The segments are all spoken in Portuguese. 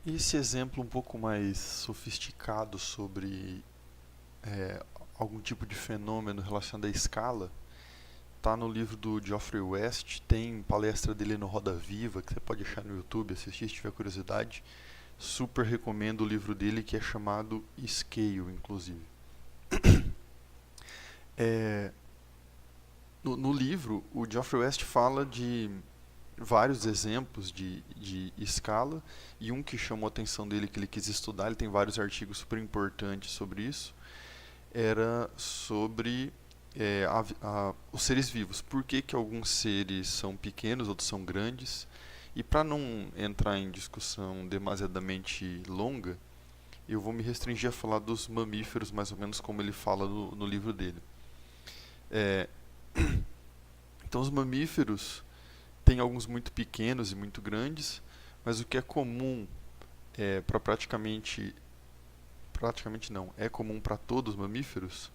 Esse exemplo um pouco mais sofisticado sobre é, algum tipo de fenômeno relacionado à escala está no livro do Geoffrey West. Tem palestra dele no Roda Viva que você pode achar no YouTube, assistir se tiver curiosidade. Super recomendo o livro dele, que é chamado Scale, inclusive. É, no livro, o Geoffrey West fala de vários exemplos de escala, e um que chamou a atenção dele, que ele quis estudar, ele tem vários artigos super importantes sobre isso, era sobre os seres vivos. Por que, que alguns seres são pequenos, outros são grandes? E para não entrar em discussão demasiadamente longa, eu vou me restringir a falar dos mamíferos, mais ou menos como ele fala no livro dele. É, então, os mamíferos têm alguns muito pequenos e muito grandes, mas o que é comum para praticamente não, é comum para todos os mamíferos,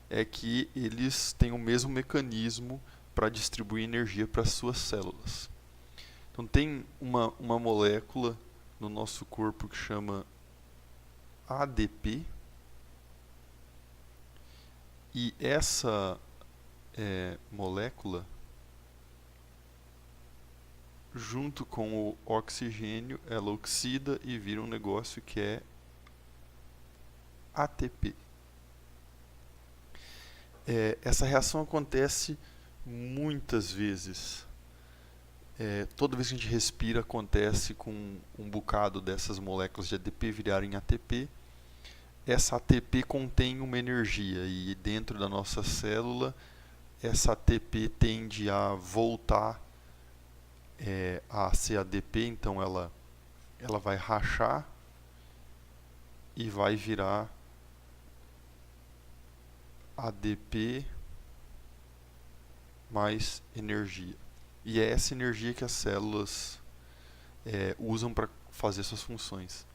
é que eles têm o mesmo mecanismo para distribuir energia para as suas células. Então tem uma molécula no nosso corpo que chama ADP, e essa molécula, junto com o oxigênio, ela oxida e vira um negócio que é ATP. Essa reação acontece muitas vezes. Toda vez que a gente respira, acontece com um bocado dessas moléculas de ADP virarem ATP. Essa ATP contém uma energia, e dentro da nossa célula essa ATP tende a voltar a ser ADP, então ela vai rachar e vai virar ADP mais energia. E é essa energia que as células usam para fazer suas funções.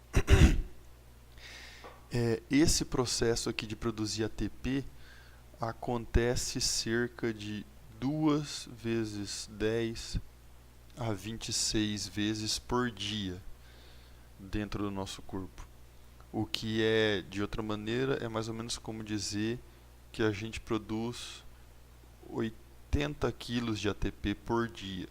Esse processo aqui de produzir ATP acontece cerca de 2 vezes 10 a 26 vezes por dia dentro do nosso corpo. O que é, de outra maneira, é mais ou menos como dizer que a gente produz 80 quilos de ATP por dia.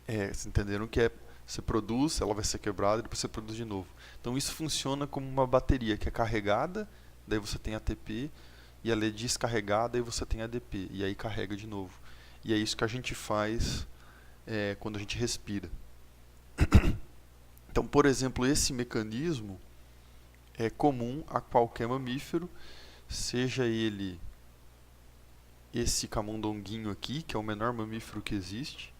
Vocês entenderam que você produz, ela vai ser quebrada e depois você produz de novo. Então isso funciona como uma bateria que é carregada, daí você tem ATP, e ela é descarregada e você tem ADP, e aí carrega de novo. E é isso que a gente faz quando a gente respira. Então, por exemplo, esse mecanismo é comum a qualquer mamífero, seja ele esse camundonguinho aqui, que é o menor mamífero que existe.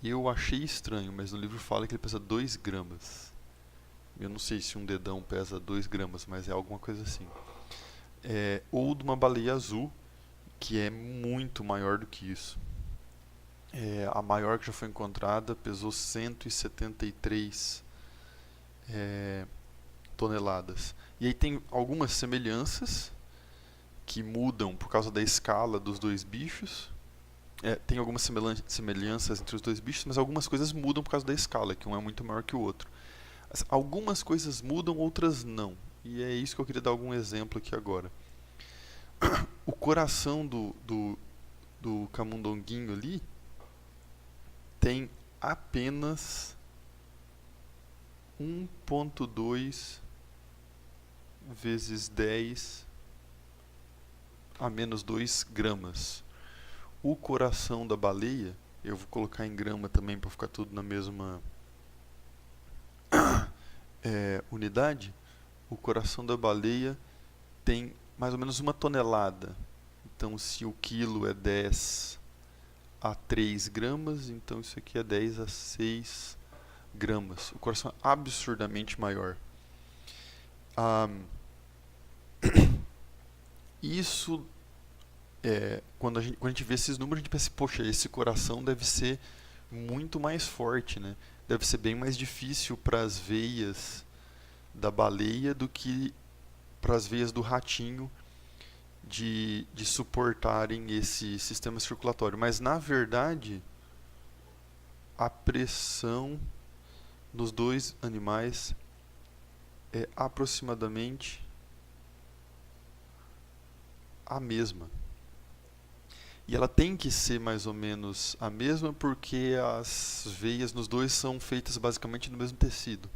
Eu achei estranho, mas no livro fala que ele pesa 2 gramas. Eu não sei se um dedão pesa 2 gramas, mas é alguma coisa assim. Ou de uma baleia azul, que é muito maior do que isso. A maior que já foi encontrada pesou 173 toneladas. E aí tem algumas semelhanças que mudam por causa da escala dos dois bichos. Tem algumas semelhanças entre os dois bichos, mas algumas coisas mudam por causa da escala, que um é muito maior que o outro. Algumas coisas mudam, outras não. E é isso que eu queria dar algum exemplo aqui agora. O coração do camundonguinho ali tem apenas 1,2 vezes 10 a menos 2 gramas. O coração da baleia, eu vou colocar em grama também para ficar tudo na mesma unidade. O coração da baleia tem mais ou menos 1 tonelada. Então, se o quilo é 10 a 3 gramas, então isso aqui é 10 a 6 gramas. O coração é absurdamente maior. Ah, isso, quando a gente vê esses números, a gente pensa, poxa, esse coração deve ser muito mais forte, né? Deve ser bem mais difícil para as veias da baleia do que para as veias do ratinho de suportarem esse sistema circulatório. Mas, na verdade, a pressão nos dois animais é aproximadamente a mesma. E ela tem que ser mais ou menos a mesma porque as veias nos dois são feitas basicamente do mesmo tecido.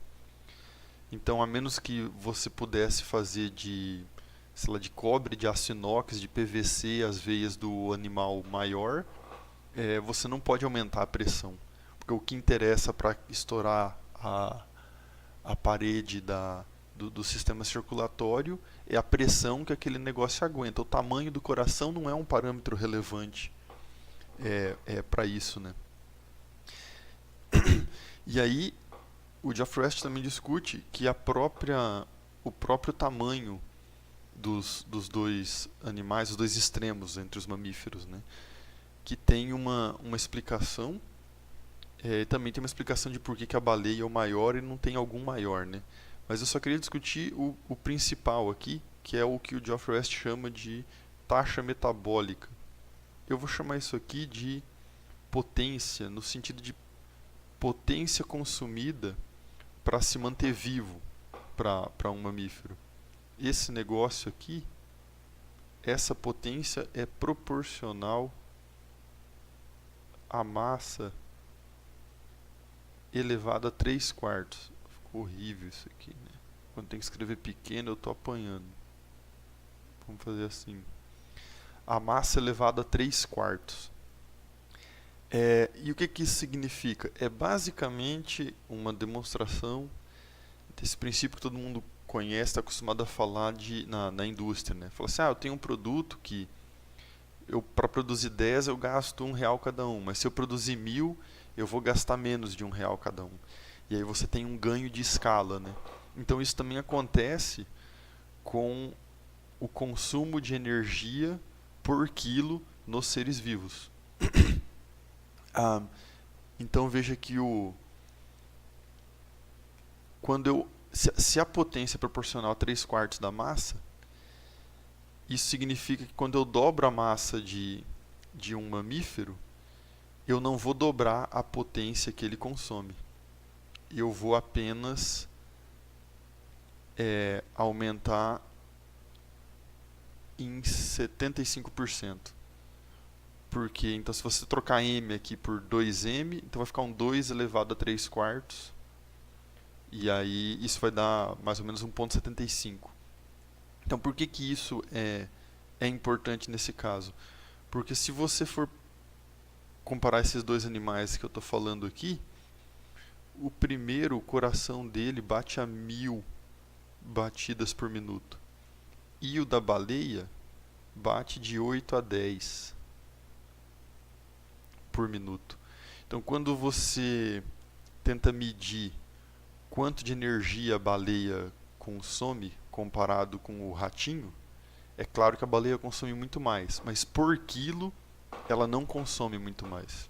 Então, a menos que você pudesse fazer de, sei lá, de cobre, de aço inox, de PVC, as veias do animal maior, você não pode aumentar a pressão. Porque o que interessa para estourar a parede do sistema circulatório é a pressão que aquele negócio aguenta. O tamanho do coração não é um parâmetro relevante para isso, né? E aí, o Geoff West também discute que o próprio tamanho dos dois animais, os dois extremos entre os mamíferos, né? Que tem uma explicação, também tem uma explicação de por que a baleia é o maior e não tem algum maior, né? Mas eu só queria discutir o principal aqui, que é o que o Geoff West chama de taxa metabólica. Eu vou chamar isso aqui de potência, no sentido de potência consumida para se manter vivo para um mamífero. Esse negócio aqui, essa potência é proporcional à massa elevada a 3/4. Ficou horrível isso aqui, né? Quando tem que escrever pequeno eu tô apanhando. Vamos fazer assim. A massa elevada a 3/4. E o que isso significa? É basicamente uma demonstração desse princípio que todo mundo conhece, está acostumado a falar na indústria, né? Fala assim, eu tenho um produto que para produzir 10 eu gasto R$1 cada um, mas se eu produzir 1000 eu vou gastar menos de R$1 cada um. E aí você tem um ganho de escala, né? Então isso também acontece com o consumo de energia por quilo nos seres vivos. Então veja que se a potência é proporcional a 3/4 da massa, isso significa que quando eu dobro a massa de um mamífero, eu não vou dobrar a potência que ele consome. Eu vou apenas aumentar em 75%. Porque, então, se você trocar m aqui por 2m, então vai ficar um 2 elevado a 3/4. E aí isso vai dar mais ou menos 1,75. Então, por que isso é importante nesse caso? Porque se você for comparar esses dois animais que eu estou falando aqui, o primeiro, o coração dele bate a 1000 batidas por minuto. E o da baleia bate de 8 a 10 por minuto. Então, quando você tenta medir quanto de energia a baleia consome comparado com o ratinho, é claro que a baleia consome muito mais, mas por quilo ela não consome muito mais.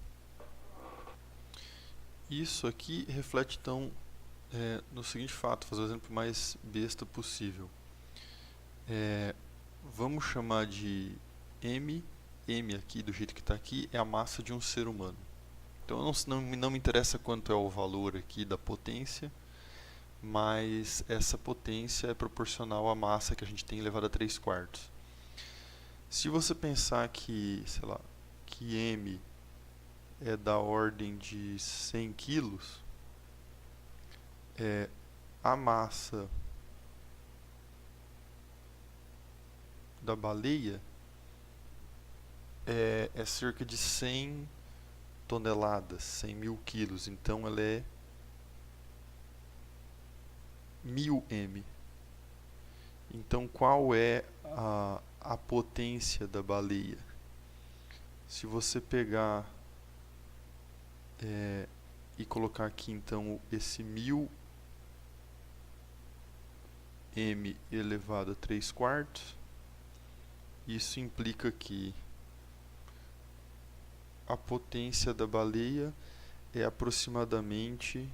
Isso aqui reflete então no seguinte fato, fazer o exemplo mais besta possível. Vamos chamar de m aqui, do jeito que está aqui, é a massa de um ser humano. Então não me interessa quanto é o valor aqui da potência, mas essa potência é proporcional à massa que a gente tem elevado a 3/4. Se você pensar que, sei lá, que m é da ordem de 100 quilos, a massa da baleia é cerca de 100 toneladas, 100.000 quilos. Então ela é 1000 m. Então qual é a potência da baleia? Se você pegar e colocar aqui então esse 1000 m elevado a 3/4, isso implica que a potência da baleia é aproximadamente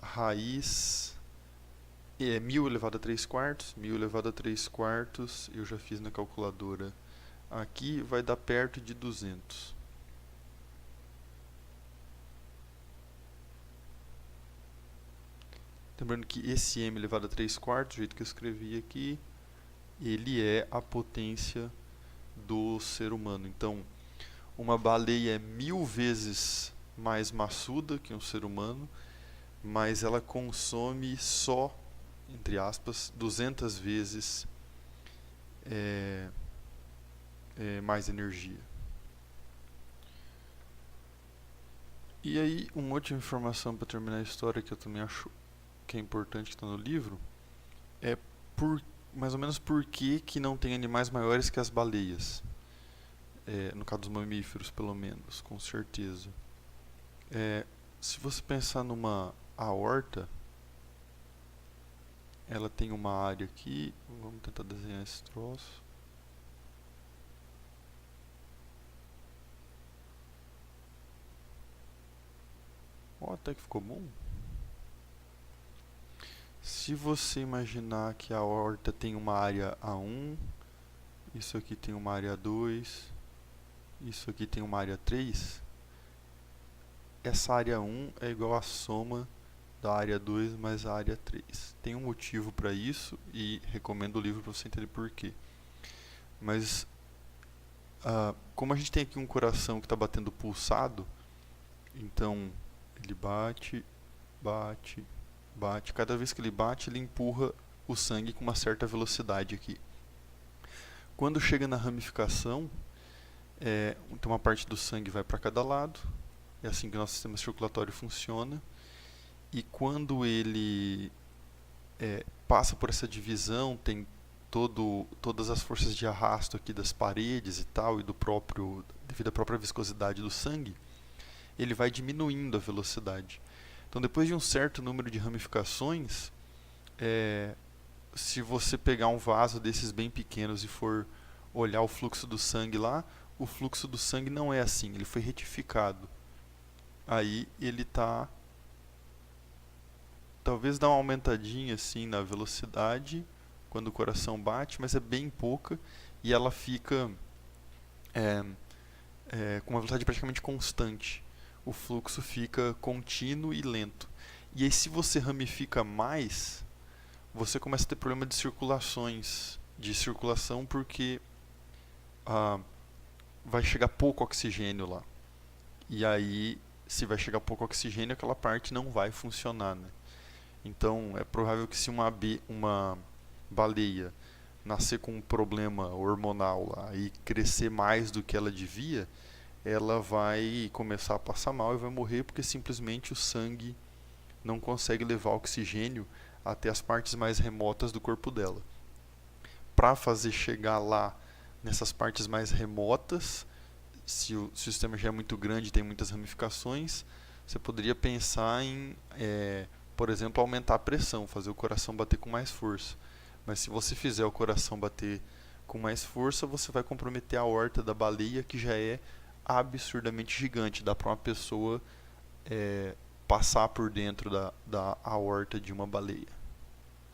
raiz 1000 elevado a 3/4, 1000 elevado a 3/4, eu já fiz na calculadora aqui, vai dar perto de 200. Lembrando que esse m elevado a 3 quartos, do jeito que eu escrevi aqui, ele é a potência do ser humano. Então, uma baleia é 1000 vezes mais maçuda que um ser humano, mas ela consome só, entre aspas, 200 vezes mais energia. E aí, uma última informação para terminar a história que eu também acho que é importante, que está no livro, é mais ou menos por que não tem animais maiores que as baleias. No caso dos mamíferos, pelo menos, com certeza. Se você pensar numa aorta, ela tem uma área aqui, vamos tentar desenhar esse troço. Até que ficou bom. Se você imaginar que a aorta tem uma área A1, isso aqui tem uma área A2, isso aqui tem uma área 3, essa área 1 é igual à soma da área 2 mais a área 3. Tem um motivo para isso e recomendo o livro para você entender por quê. Mas, como a gente tem aqui um coração que está batendo pulsado, então ele bate, bate, bate. Cada vez que ele bate, ele empurra o sangue com uma certa velocidade aqui. Quando chega na ramificação, então uma parte do sangue vai para cada lado. É assim que o nosso sistema circulatório funciona. E quando ele passa por essa divisão, tem todas as forças de arrasto aqui das paredes e tal, e devido à própria viscosidade do sangue, ele vai diminuindo a velocidade. Então, depois de um certo número de ramificações, se você pegar um vaso desses bem pequenos e for olhar o fluxo do sangue lá, o fluxo do sangue não é assim, ele foi retificado. Aí ele está, talvez dá uma aumentadinha assim na velocidade quando o coração bate, mas é bem pouca, e ela fica com uma velocidade praticamente constante. O fluxo fica contínuo e lento. E aí, se você ramifica mais, você começa a ter problema de circulação, porque vai chegar pouco oxigênio lá. E aí, se vai chegar pouco oxigênio, aquela parte não vai funcionar, né? Então, é provável que se uma baleia nascer com um problema hormonal lá e crescer mais do que ela devia, ela vai começar a passar mal e vai morrer porque simplesmente o sangue não consegue levar oxigênio até as partes mais remotas do corpo dela. Para fazer chegar lá nessas partes mais remotas, se o sistema já é muito grande e tem muitas ramificações, você poderia pensar em, por exemplo, aumentar a pressão, fazer o coração bater com mais força. Mas se você fizer o coração bater com mais força, você vai comprometer a aorta da baleia, que já é absurdamente gigante. Dá para uma pessoa passar por dentro da aorta de uma baleia.